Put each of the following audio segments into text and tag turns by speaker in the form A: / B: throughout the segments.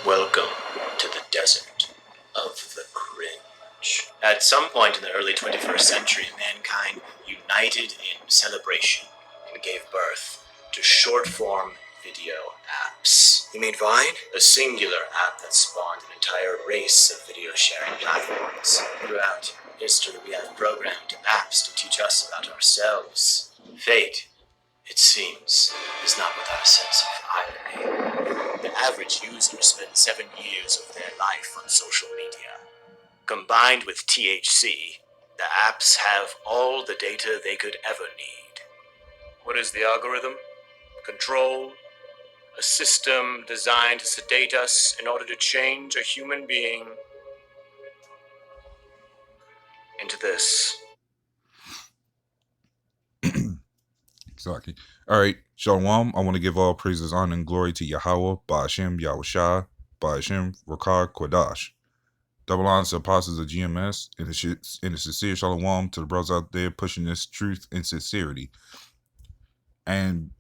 A: Welcome to the desert of the cringe. At some point in the early 21st century, mankind united in celebration and gave birth to short-form video apps.
B: You mean Vine?
A: A singular app that spawned an entire race of video sharing platforms. Throughout history, we have programmed apps to teach us about ourselves. Fate, it seems, is not without a sense of irony. The average user spends 7 years of their life on social media. Combined with THC, the apps have all the data they could ever need. What is the algorithm? Control? A system designed to sedate us in order to change a human being into this.
C: Sorry. All right, Shalom. I want to give all praises, honor, and glory to Yahawah, YAHAWAHSHI'S, Rakar, Kodash. Double honors to apostles of GMS, and a sincere Shalom to the bros out there pushing this truth and sincerity. And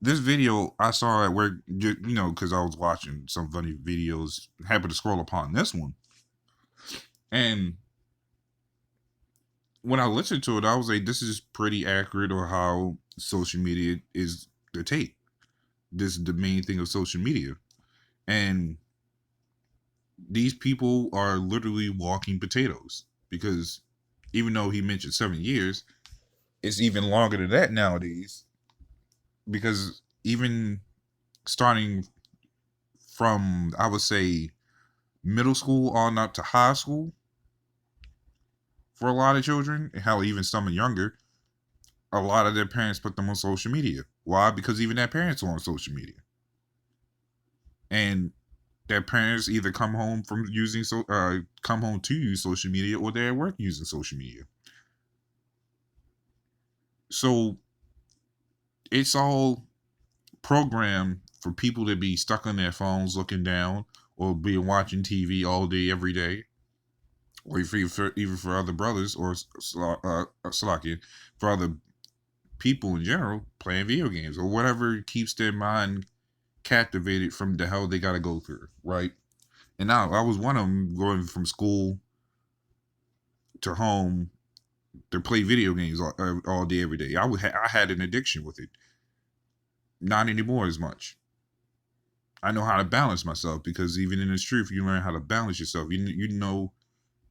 C: this video, I saw it where, because I was watching some funny videos, happened to scroll upon this one. And when I listened to it, I was like, this is pretty accurate on how social media is the take. This is the main thing of social media. And these people are literally walking potatoes, because even though he mentioned 7 years, it's even longer than that nowadays, because even starting from, I would say, middle school on up to high school, for a lot of children, hell, even some are younger, a lot of their parents put them on social media. Why? Because even their parents are on social media. And their parents either come home to use social media, or they're at work using social media. So it's all programmed for people to be stuck on their phones looking down, or be watching TV all day, every day. Or even for other brothers, or Salakia, for other people in general, playing video games, or whatever keeps their mind captivated from the hell they got to go through, right? And now I was one of them, going from school to home to play video games all day, every day. I had an addiction with it. Not anymore as much. I know how to balance myself, because even in this truth, you learn how to balance yourself. You know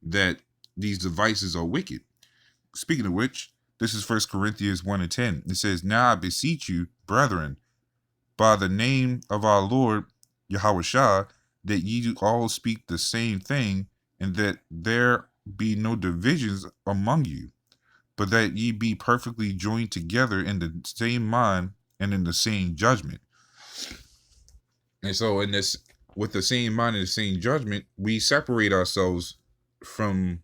C: that these devices are wicked. Speaking of which, this is 1 Corinthians 1:10. It says, "Now I beseech you, brethren, by the name of our Lord Yahawashi, that ye all speak the same thing, and that there be no divisions among you, but that ye be perfectly joined together in the same mind and in the same judgment." And so with the same mind and the same judgment, we separate ourselves from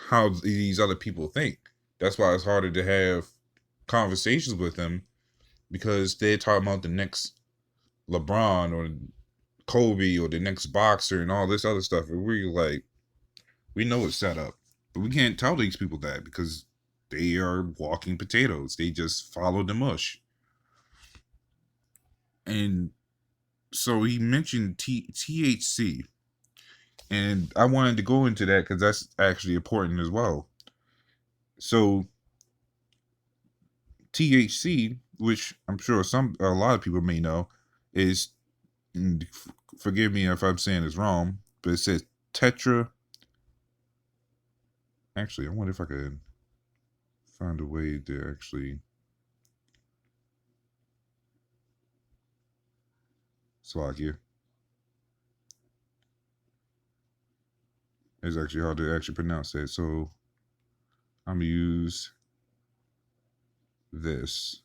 C: how these other people think. That's why it's harder to have conversations with them, because they're talking about the next LeBron or Kobe or the next boxer and all this other stuff. And we're like, we know it's set up, but we can't tell these people that, because they are walking potatoes. They just follow the mush. And so he mentioned THC. And I wanted to go into that because that's actually important as well. So THC, which I'm sure a lot of people may know, is, forgive me if I'm saying this wrong, but it says actually, I wonder if I could find a way to actually Slovakia. It's actually hard to actually pronounce that, so I'm gonna use this.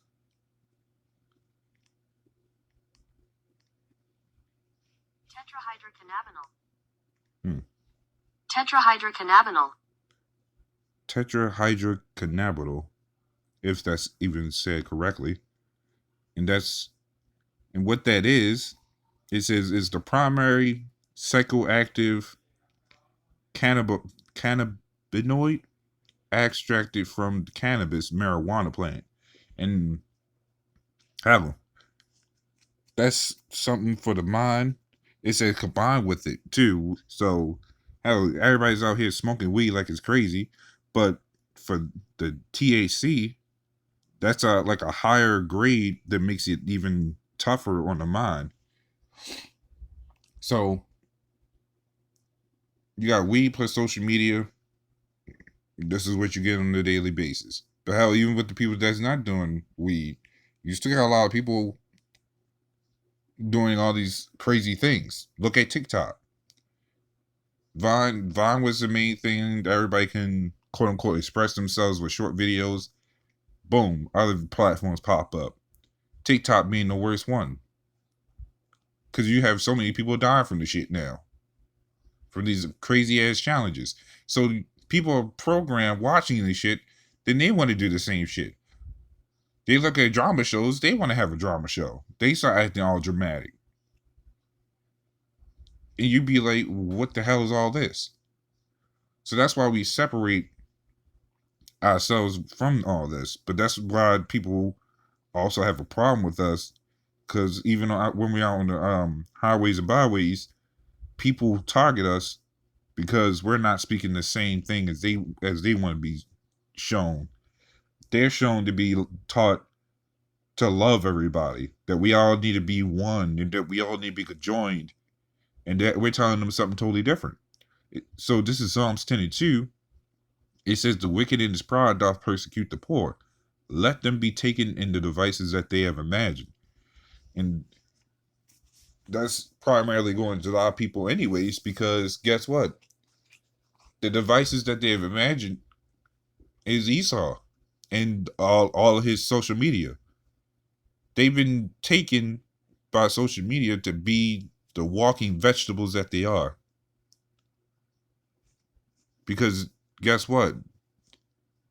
D: Tetrahydrocannabinol.
C: Tetrahydrocannabinol, if that's even said correctly. And what that is, it says, is the primary psychoactive cannabinoid extracted from the cannabis marijuana plant. And that's something for the mind. It says combined with it too. So hell, everybody's out here smoking weed like it's crazy, but for the THC, that's like a higher grade that makes it even tougher on the mind. So you got weed plus social media. This is what you get on a daily basis. But hell, even with the people that's not doing weed, you still got a lot of people doing all these crazy things. Look at TikTok. Vine was the main thing that everybody can quote unquote express themselves with short videos. Boom, other platforms pop up. TikTok being the worst one. Because you have so many people dying from the shit now. From these crazy ass challenges. So people are programmed watching this shit, then they want to do the same shit. They look at drama shows, they want to have a drama show. They start acting all dramatic. And you be like, what the hell is all this? So that's why we separate ourselves from all this. But that's why people also have a problem with us. Because even when we're out on the highways and byways, people target us because we're not speaking the same thing as they want to be shown. They're shown to be taught to love everybody, that we all need to be one, and that we all need to be conjoined, and that we're telling them something totally different. So this is Psalms 10:2. It says, "The wicked in his pride doth persecute the poor. Let them be taken in the devices that they have imagined." And that's primarily going to a lot of people anyways, because guess what? The devices that they have imagined is Esau and all of his social media. They've been taken by social media to be the walking vegetables that they are. Because guess what?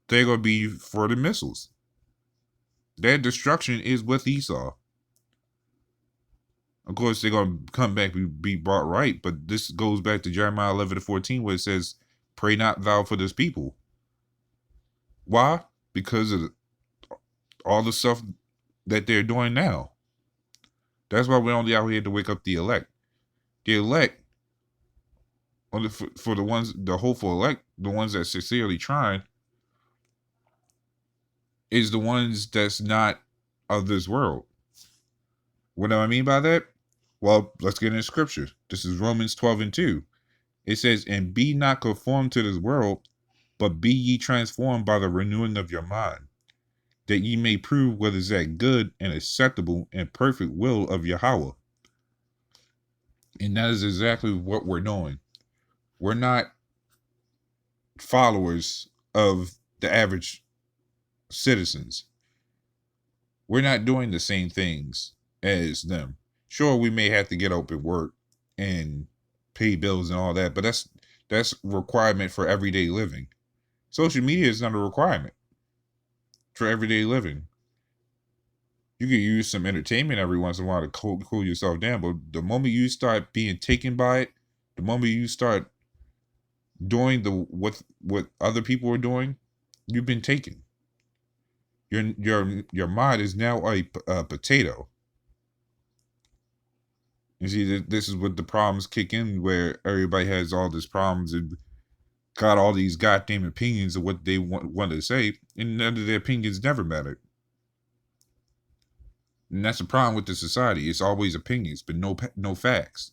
C: They're going to be for the missiles. Their destruction is with Esau. Of course, they're going to come back and be brought right. But this goes back to Jeremiah 11:14, where it says, "Pray not thou for this people." Why? Because of all the stuff that they're doing now. That's why we're only out here to wake up the elect. The elect, for the ones, the hopeful elect, the ones that sincerely trying, is the ones that's not of this world. What do I mean by that? Well, let's get into scripture. This is Romans 12:2. It says, "And be not conformed to this world, but be ye transformed by the renewing of your mind, that ye may prove what is that good and acceptable and perfect will of Yahweh." And that is exactly what we're doing. We're not followers of the average citizens. We're not doing the same things as them. Sure, we may have to get up and work and pay bills and all that, but that's a requirement for everyday living. Social media is not a requirement for everyday living. You can use some entertainment every once in a while to cool yourself down, but the moment you start being taken by it, the moment you start doing what other people are doing, you've been taken. Your mind is now a potato. You see, this is what the problems kick in, where everybody has all these problems and got all these goddamn opinions of what they want to say, and none of their opinions never mattered. And that's the problem with the society. It's always opinions, but no facts.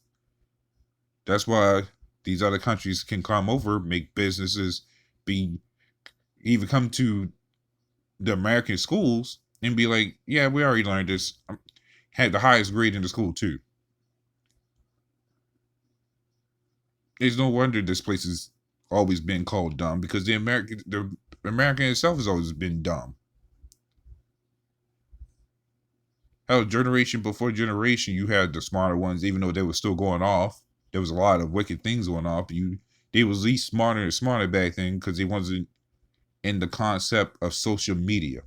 C: That's why these other countries can come over, make businesses, even come to the American schools and be like, "Yeah, we already learned this. Had the highest grade in the school too." It's no wonder this place has always been called dumb, because the American itself has always been dumb. Hell, generation before generation, you had the smarter ones, even though they were still going off. There was a lot of wicked things going off. They was at least smarter and smarter back then, because they wasn't in the concept of social media.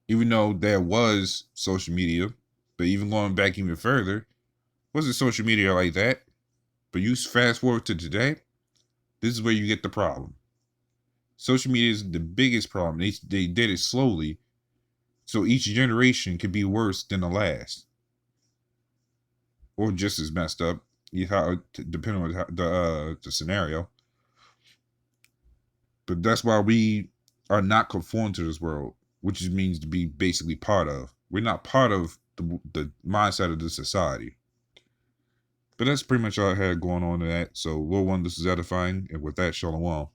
C: Even though there was social media, but even going back even further, wasn't social media like that. But you fast forward to today, this is where you get the problem. Social media is the biggest problem. They did it slowly, So each generation could be worse than the last, or just as messed up, depending on the scenario. But that's why we are not conformed to this world, which means to be basically part of. We're not part of the mindset of the society. But that's pretty much all I had going on in that. So, Lord one, this is edifying, and with that, Shalom.